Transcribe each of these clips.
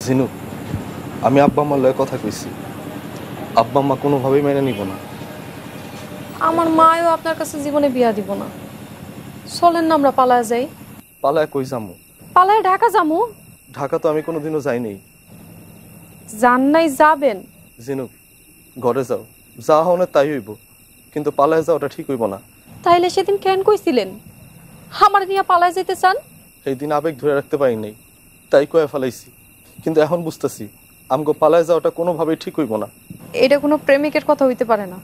জিনু, আমি আব্বা আম্মার লয়ে কথা কইছি, আব্বা আম্মা কোনোভাবেই মেনে নিব না। আমার মাও আপনার কাছে জীবনে বিয়া দিব না। চলেন না আমরা পালায় যাই। পালায় কই যামু? পালায় ঢাকা যামু। ঢাকা তো আমি কোনোদিনও যাইনি। যান নাই, যাবেন। জিনু, ঘরে যাও, যা হওয়ার তাই হইব, কিন্তু পালায় যাওয়াটা ঠিক হইব না। তাইলে সেদিন কেন কইছিলেন আমার নিয়ে পালায় যেতে চান? সেই দিন আবেগ ধরে রাখতে পারি নাই, তাই কয়ে ফেলাইছি। কিন্তু এখন বুঝতেছি আমগো পালায় যাওয়াটা কোনোভাবেই ঠিক হইব না। এটা কোনো প্রেমিকের কথা হইতে পারে না।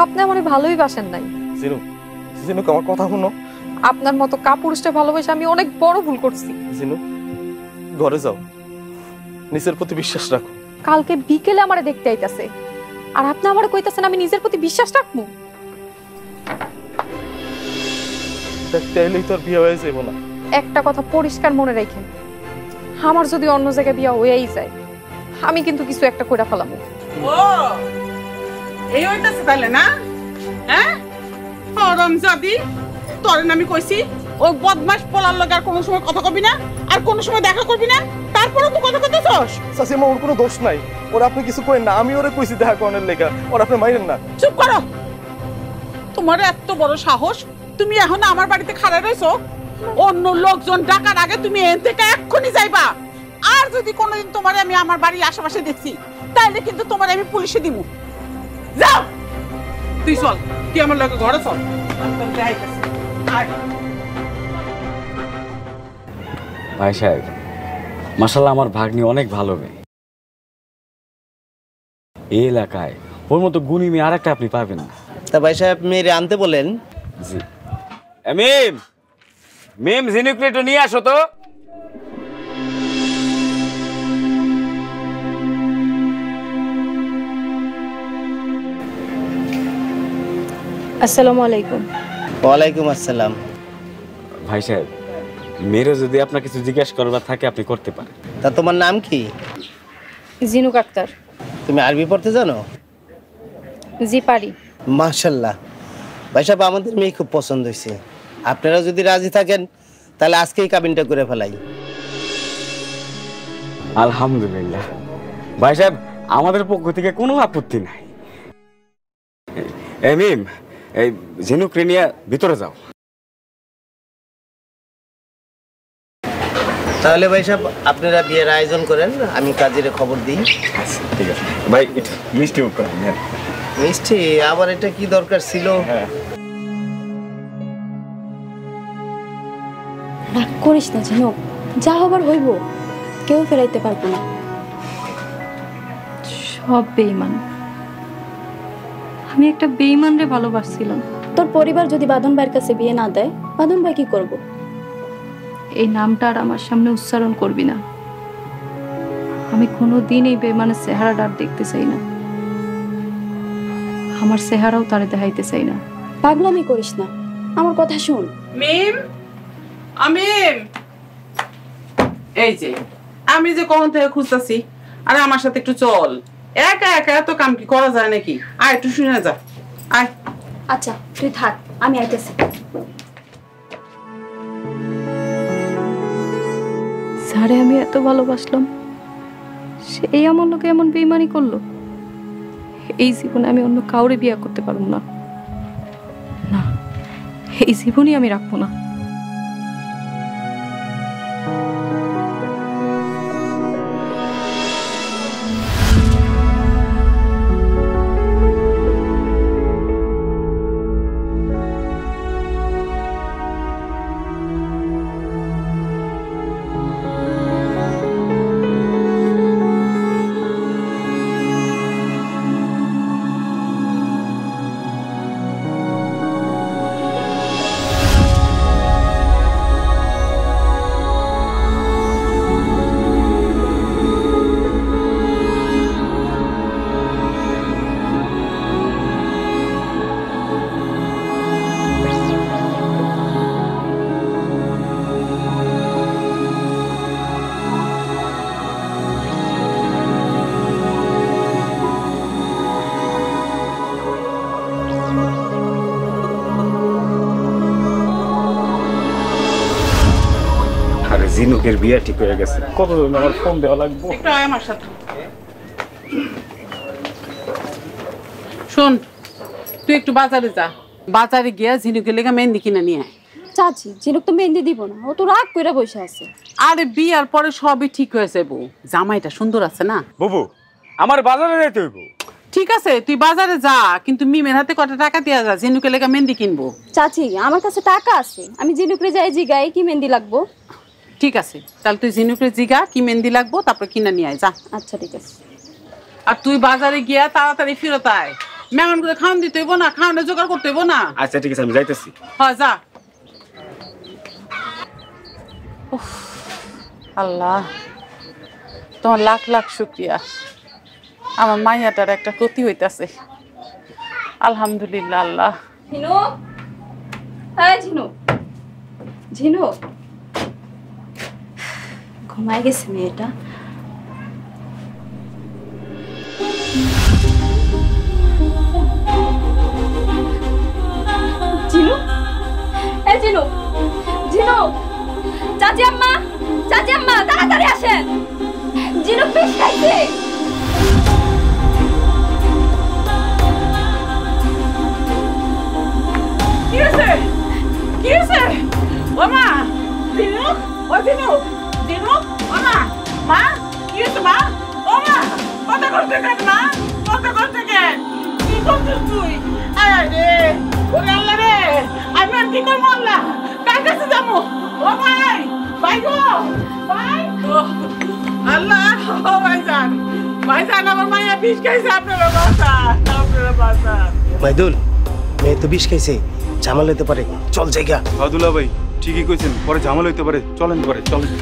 আপনি আমার ভালোই বাসেন নাই। জিনু, জিনু আমার কথা শুনো। আপনার মতো কাপুরুষটা ভালোবাসে আমি অনেক বড় ভুল করছি। জিনু, ঘরে যাও, নিজের প্রতি বিশ্বাস রাখো। কালকে বিকেলে আমারে দেখতে আইতাছে, আর আপনি আমারে কইতাছেন আমি নিজের প্রতি বিশ্বাস রাখবো? দেখতে এলেই তো আর বিয়ে হয়ে যাইব না। একটা কথা পরিষ্কার মনে রাখেন, আমার যদি অন্য জায়গায় বিয়া হয়েই যায়, আমি কিন্তু কিছু একটা কইরা ফেলাবো। ও এই হইতাছে তাহলে না? হ্যাঁ রমজাদি, তোরে আমি কইছি ওই বদমাস পোলার লগে আর কোনো সময় কথা কবি না, আর কোনো সময় দেখা করবি না, তারপরে তুই কথা কইতেছস? চাচিমা, ওর কোনো দোষ নাই, ওরা আপনি কিছু করেন না, আমি ওরে কইছি দেখা করানোর লেগা, ওরা আপনি মাইরেন না। চুপ করো, তোমার এত বড় সাহস, তুমি এখন আমার বাড়িতে খাড়া রইছো? অন্য লোকজন ডাকার আগে তুমি এখান থেকে এক্ষুনি যাইবা। আর যদি কোনোদিন তোমারে আমি আমার বাড়ির আশেপাশে দেখছি, তাহলে কিন্তু তোমারে আমি পুলিশে দিব। যাও, তুই চল, তুই আমার লগে ঘরে চল। ভাই সাহেব, মাশাআল্লাহ আমার ভাগ্নি অনেক ভালো মেয়ে। এই এলাকায় ওর মতো গুণী মেয়ে আর একটা আপনি পাবেন না। তা ভাই সাহেব মেয়েরে আনতে বলেন। জি। মিম, মিম ঝিনুক একটু নিয়ে আসো তো। আসসালামু আলাইকুম। ওয়ালাইকুম আসসালাম। ভাই সাহেব, মেয়েরও যদি আপনার কিছু জিজ্ঞাসা করবার থাকে আপনি করতে পারেন। তা তোমার নাম কি? জিনুক আক্তার। তুমি আরবি পড়তে জানো? জি পারি। মাশাআল্লাহ। ভাই সাহেব আমাদের মেয়ে খুব পছন্দ হয়েছে, আপনারা যদি রাজি থাকেন তাহলে আজকেই কাবিনটা করে ফেলাই। আলহামদুলিল্লাহ ভাই সাহেব, আমাদের পক্ষ থেকে কোনো আপত্তি নাই। মিম, এই ঝিনুক নিয়ে ভিতরে যাও। তাহলে ভাই সাহেব আপনারা বিয়ের আয়োজন করেন, আমি কাজের খবর দিই। আচ্ছা ঠিক আছে ভাই, এটা মিষ্টি মুখ করেন। মিষ্টি? আবার এটা কি দরকার ছিল? হ্যাঁ, রাগ করিস না ঝিনুক, যা হবার হইব, কেউ ফেরাইতে পারবো না। সব বেঈমান। আমি একটা বেঈমান রে ভালোবাসছিলাম। তোর পরিবার যদি বাঁধন ভাইয়ের কাছে বিয়ে না দেয়, বাঁধন ভাই কি করবো? এই নামটা আর আমার সামনে উচ্চারণ করবি না। আমি কোনোদিন এই বেঈমানের চেহারাটা আর দেখতে চাই না। আমার চেহারাও তারে দেখাইতে চাই না। পাগলামি করিস না, আমার কথা শুন। মিম, আমিম, এই যে আমি যে কখন থেকে খুঁজতেছি, আরে আমার সাথে একটু চল। একা একা এত কাম কি করা যায় নাকি? আয় একটু শুনে যা, আয়। আচ্ছা তুই থাক, আমি আইতেছি। যারে আমি এত ভালোবাসলাম, সেই আমার লোকে এমন বেঈমানি করলো। এই জীবনে আমি অন্য কাউরে বিয়ে করতে পারবো না। না, এই জীবনই আমি রাখবো না। ঝিনুকের বিয়ে ঠিক হয়ে গেছে। কতজন আমার ফোন দেওয়া লাগবে? একটু আয় আমার সাথে। শোন, তুই একটু বাজারে যা, বাজারে গিয়া ঝিনুকের লেগে মেহেন্দি কিনে নিয়ে আয়। চাচি ঝিনুক তো মেহেন্দি দিব না, ও তো রাগ করে বসে আছে। আরে বিয়ার পরে সবই ঠিক হয়েছে বউ, জামাইটা সুন্দর আছে না? বুবু আমার বাজারে যাইতে হইব। ঠিক আছে তুই বাজারে যা, কিন্তু মিমের হাতে কত টাকা দিয়া যা, ঝিনুকের লেগে মেহেন্দি কিনবো। চাচি আমার কাছে টাকা আছে, আমি ঝিনুকরে যাই জিগাই কি মেহেন্দি লাগবো। ঠিক আছে তাহলে তুই ঝিনুকের জিগা কি মেহেন্দি লাগবো, তারপর কিনে নিয়ে আয় যা। আচ্ছা ঠিক আছে। আর তুই বাজারে গিয়া তাড়াতাড়ি ফিরত আয়, মেহমান করে খাওয়ান দিতে হইব না, খাওয়ানো জোগাড় করতে হইব না। আচ্ছা ঠিক আছে আমি যাইতেছি। হ্যাঁ যা। উফ, আল্লাহ তোমার লাখ লাখ শুকরিয়া, আমার মাইয়াটার একটা ক্ষতি হইতাছে। আলহামদুলিল্লাহ। আল্লাহ। ঝিনুক, হ্যাঁ ঝিনুক, ঝিনুক ঘুমায় গেছে মেয়েটা। ঝিনুক, এই ঝিনুক, ঝিনুক, চাচি আম্মা, চাচি আম্মা তাড়াতাড়ি আসেন, ঝিনুক বিষ খাইছে। কি হয়েছে? কি হয়েছে? ও মা, ঝিনুক, ও ঝিনুক, ঝিনুক, ও মা, মা, কি হয়েছে মা? ও মা, কথা করতে কেন মা? কথা করতে কেন? কি করছিস তুই? আরে ওরে আল্লাহ রে, আমি আর কি করবো আল্লাহ? কার কাছে যাবো? ও ভাই, ভাই গো, ভাই, ও আল্লাহ, ও ভাইজান, ভাইজান আমার মাইয়া বিষ খাইছে, আপনারা বাঁচান, আপনারা বাঁচান। মাইদুল, মেয়ে তো বিষ খাইছে, ঝামেলা হতে পারে, চল জায়গা। আব্দুল্লাহ ভাই ঠিকই কইছেন, পরে ঝামেলা হইতে পারে, চলেন পরে চলেন।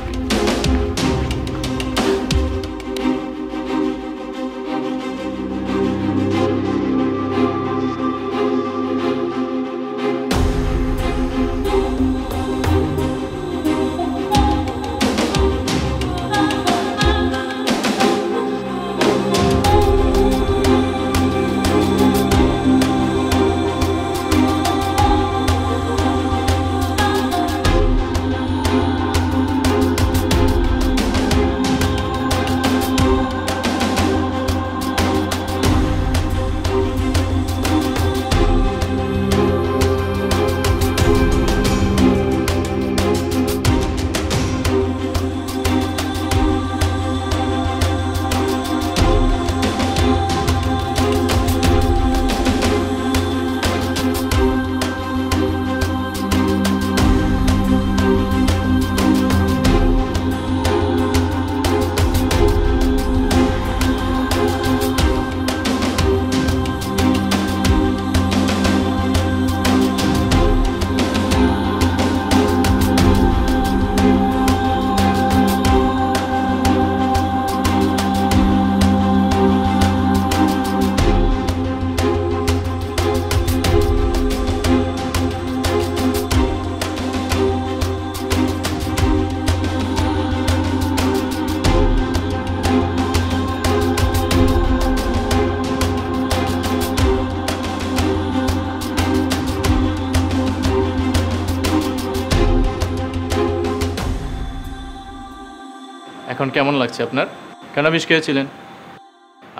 এখন কেমন লাগছে আপনার? কেন বিষ খেয়েছিলেন?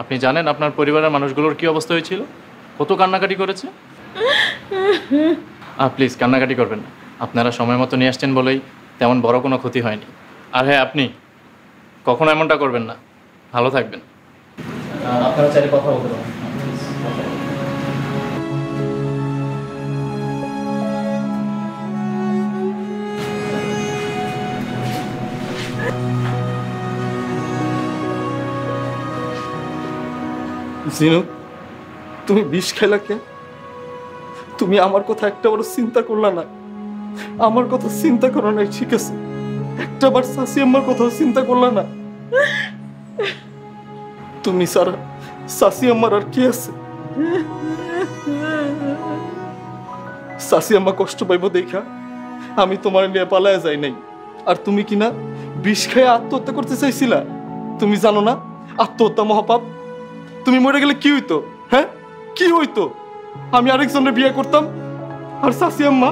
আপনি জানেন আপনার পরিবারের মানুষগুলোর কি অবস্থা হয়েছিল, কত কান্নাকাটি করেছে? প্লিজ কান্নাকাটি করবেন না, আপনারা সময় মতো নিয়ে আসছেন বলেই তেমন বড় কোনো ক্ষতি হয়নি। আর হ্যাঁ, আপনি কখনো এমনটা করবেন না। ভালো থাকবেন। আপনারা চাইলে কথা বলতে পারেন। জিনু, তুমি বিষ খাইলা কেন? তুমি আমার কথা একটা বড় চিন্তা করলা না? আমার কথা চিন্তা করো নাই, ঠিক আছে, একটা বার শাশি আম্মার কথাও চিন্তা করলা না? তুমি সারা শাশি আম্মার আর কি আছে? শাশি আম্মা কষ্ট পাইব দেখা আমি তোমার নিয়ে পালায় যাই নাই। আর তুমি কিনা বিষ খাইয়া আত্মহত্যা করতে চাইছিলা? তুমি জানো না আত্মহত্যা মহাপাপ? তুমি মরে গেলে কি হইতো? হ্যাঁ, কি হইতো? আমি আরেকজনের বিয়ে করতাম আর শাশি আম্মা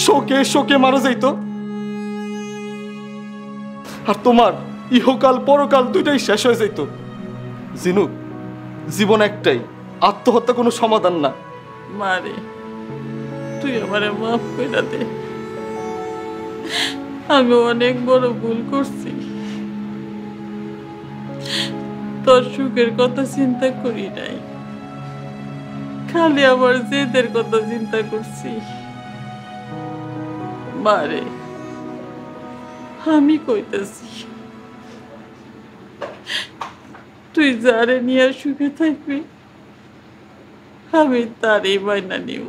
শোকে শোকে মারা যাইতো। আর তোমার ইহকাল পরকাল দুইটাই শেষ হয়ে যেত। জিনুক, জীবন একটাই, আত্মহত্যা কোনো সমাধান না। মারে, তুই আমারে মাফ করে দে। আমি অনেক বড় ভুল করছি। তোর সুখের কথা চিন্তা করি নাই, খালি আমার জেদের কথা চিন্তা করছি। মারে, আমি কইতেছি, তুই যারে নিয়ে সুখে থাকবি আমি তারই মাইনা নিব,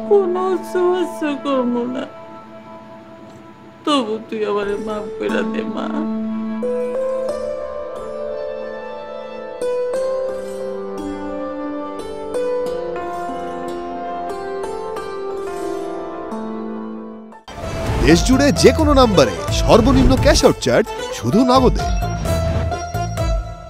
কোনো সহ্য করবো না। তবু তুই আমার মাফ করে দে মা। দেশ জুড়ে যে কোনো নম্বরে সর্বনিম্ন ক্যাশ আউট চার্জ শুধু নগদে।